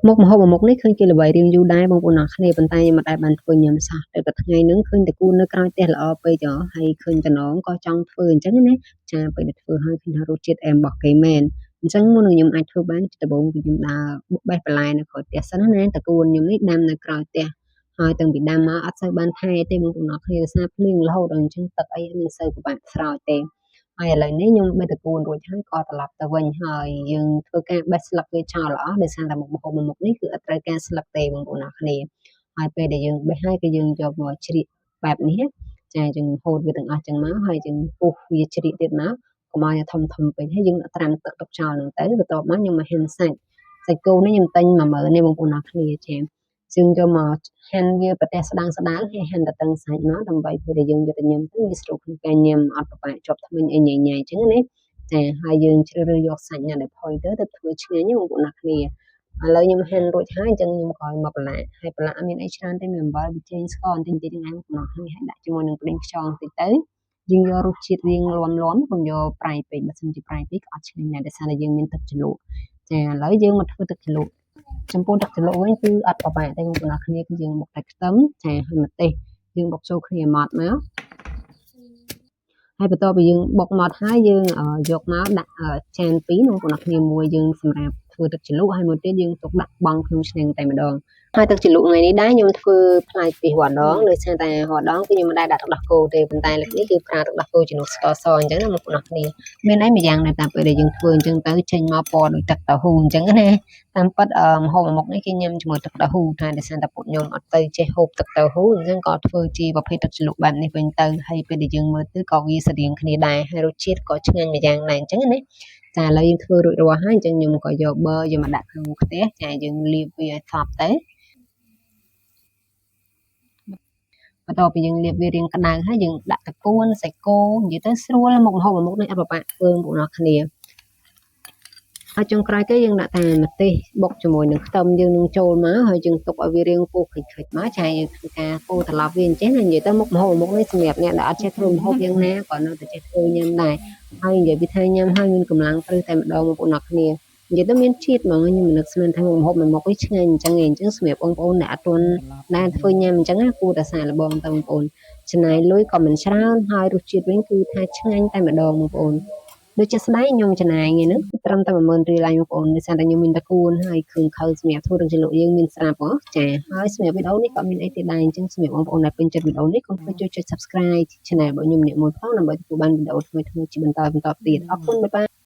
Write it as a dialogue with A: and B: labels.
A: មុខម្ហូបមួយមុខនេះឃើញគេល្បីរៀងយូរដែរបងប្អូនអរគ្នាប៉ុន្តែខ្ញុំមិនដែលបានធ្វើញ៉ាំសោះតែថ្ងៃហ្នឹងឃើញតែគូននៅក្រោយផ្ទះល្អពេកចុះហើយឃើញតំណងក៏ចង់ធ្វើអញ្ចឹងណាចាពេលដែលធ្វើហើយឃើញថារសជាតិអែមរបស់គេមែនអញ្ចឹងមុននឹងខ្ញុំអាចធ្វើបានដំបូងគឺខ្ញុំដើរបេះបន្លែនៅក្រោយផ្ទះសិនណាតកូនខ្ញុំនេះដាំនៅក្រោយផ្ទះហើយតាំងពីដាំមកអត់សូវបានថែទេបងប្អូនអរគ្នាដោយសារភ្លៀងរហូតដល់អញ្ចឹងទឹកអីមិនសូវពិបាកស្រោចទេហើយឥឡូវនេះខ្ញុំបេះតកូនរួចហើយក៏ត្រឡប់ទៅវិញហើយយើងធ្វើការបេះស្លឹកវាចោលអស់ដោយសារតែមុខម្ហូបមួយមុខនេះគឺអត់ត្រូវការស្លឹកទេបងប្អូនអរគ្នាហើយពេលដែលយើងបេះហើយគឺយើងយកមកជ្រៀកបែបនេះចាយើងហូតវាទាំងអស់ចឹងមកហើយយើងពុះវាជ្រៀកទៀតមកកុំឲ្យធំធំពេកហើយយើងដាក់ត្រាំទឹកទុកចោលហ្នឹងទៅបន្ទាប់មកខ្ញុំមកហាន់សាច់គោនេះខ្ញុំទិញ10000នេះបងប្អូនអរគ្នាចាយើងយកមកហាន់វាប្រទះស្ដើងហើយហាន់តឹងសាច់មកដើម្បីពេលដែលយើងយកទៅញ៉ាំទៅវាស្រួលក្នុងការញ៉ាំអត់ពិបាកជាប់ធ្មេញអីញ៉ៃញ៉ៃអញ្ចឹងណាចាហើយយើងជ្រើសរើសយកសាច់ណាដែលផុយទៅធ្វើឆ្ងាញ់បងប្អូនអរគ្នាឥឡូវខ្ញុំហាន់រួចហើយអញ្ចឹងខ្ញុំក្រោយមកប្រឡាក់ហើយប្រឡាក់អត់មានអីច្រើនទេមានអំបិលប៊ីចេងស្ករបន្តិចៗហ្នឹងឯងបងប្អូនអរគ្នាហើយដាក់ជាមួយនឹងប្រេងខ្យងបន្តិចទៅយើងយករសជាតិរៀងលាន់កុំយកប្រៃពេកបើមិនជាប្រៃពេកក៏អត់ឆ្ងាញ់ដែរដោយសារតែយើងមានទឹកជ្រលក់ចាឥឡូវយើងមកធ្វើទឹកជ្រលក់ចំពោះទឹកជ្រលក់វិញគឺអត់ពិបាកទេបងប្អូនអរគ្នាគឺយើងបុកតែខ្ទឹមចាហើយម្ទេសយើងបុកចូលគ្នាម៉ត់មកហើយបន្ទាប់ពីយើងបុកម៉ត់ហើយយើងយកមកដាក់ចានពីរបងប្អូនអរគ្នាមួយយើងសម្រាប់ធ្វើទឹកជ្រលក់ហើយមួយទៀតយើងទុកដាក់បង់ក្នុងឆ្នាំងតែម្ដងហើយទឹកជ្រលក់ថ្ងៃនេះដែរខ្ញុំធ្វើផ្លែពីរដងដោយសារតែរដងគឺខ្ញុំមិនដែរដាក់ទឹកដោះគោទេប៉ុន្តែលើកនេះគឺប្រើទឹកដោះគោជំនួសស្ករសអញ្ចឹងណាបងប្អូនអរគ្នាមានអីមួយយ៉ាងដែរតាមពេលដែលយើងធ្វើអញ្ចឹងទៅចេញមកពណ៌ដូចទឹកតៅហ៊ូអញ្ចឹងណាតាមពិតម្ហូបមួយមុខនេះគេញ៉ាំជាមួយទឹកតៅហ៊ូតែដោយសារតែពួកខ្ញុំអត់ទៅចេះហូបទឹកតៅហ៊ូអញ្ចឹងក៏ធ្វើជាប្រភេទទឹកជ្រលក់បែបនេះវិញទៅហើយពេលដែលយើងមើលទៅក៏វាស្រដៀងគ្នាដែរហើយរសជាតិក៏ឆ្ងាញ់មួយយ៉ាងដែរអញ្ចឹងណាចាឥឡូវយើងធ្វើរួចរាល់ហើយអញ្ចឹងខ្ញុំក៏យកប៊ឺយកមកដាក់ក្នុងខ្ទះចាយើងលាបវាឲ្យសព្វទៅបន្ទាប់ពីយើងលាបវារាងក្តៅហើយយើងដាក់តកួនសាច់គោនិយាយទៅស្រួលមុខម្ហូបមួយមុខនេះអត់ពិបាកធ្វើបងប្អូនអរគ្នាហើយចុងក្រោយគេយើងដាក់តែម្ទេសបុកជាមួយនឹងខ្ទឹមយើងនឹងចូលមកហើយយើងទុកឲ្យវារាងពុះខិចមកចាយើងធ្វើការកូរត្រឡប់វាអញ្ចឹងនិយាយទៅមុខម្ហូបមួយមុខនេះសម្រាប់អ្នកដែលអត់ចេះធ្វើម្ហូបយ៉ាងណាក៏នៅតែចេះធ្វើញ៉ាំដែរហើយនិយាយពីថាញ៉ាំហើយមានកម្លាំងព្រឹសតែម្ដងបងប្អូនអរគ្នានិយាយទៅមានជាតិហ្មងខ្ញុំមិននឹកស្មានថាមុខម្ហូបមួយមុខនេះឆ្ងាញ់អញ្ចឹងសម្រាប់បងប្អូនដែលអត់ទាន់ដែលធ្វើញ៉ាំអញ្ចឹងគួរតែសាកល្បងទៅបងប្អូនចំណាយលុយក៏មិនច្រើនហើយរសជាតិវិញគឺថាឆ្ងាញ់តែម្ដងបងប្អូនដូចជាស្ដែងខ្ញុំចំណាយថ្ងៃហ្នឹងត្រឹមតែ10000រៀលឯងបងប្អូនដោយសារតែខ្ញុំមានតកួនហើយគ្រឿងខៅសម្រាប់ធ្វើទឹកជ្រលក់យើងមានស្រាប់ហ៎ចាហើយសម្រាប់វីដេអូនេះក៏មានអីទៀតដែរអញ្ចឹងសម្រាប់បងប្អូនដែលពេញចិត្តវីដេអូនេះកុំភ្លេចជួយចុច Subscribe Channel របស់ខ្ញុំម្នាក់មួយផងដើម្បីទទួលបានវីដេអូថ្មីៗជាបន្តទៀតអរគុណបាយបាយ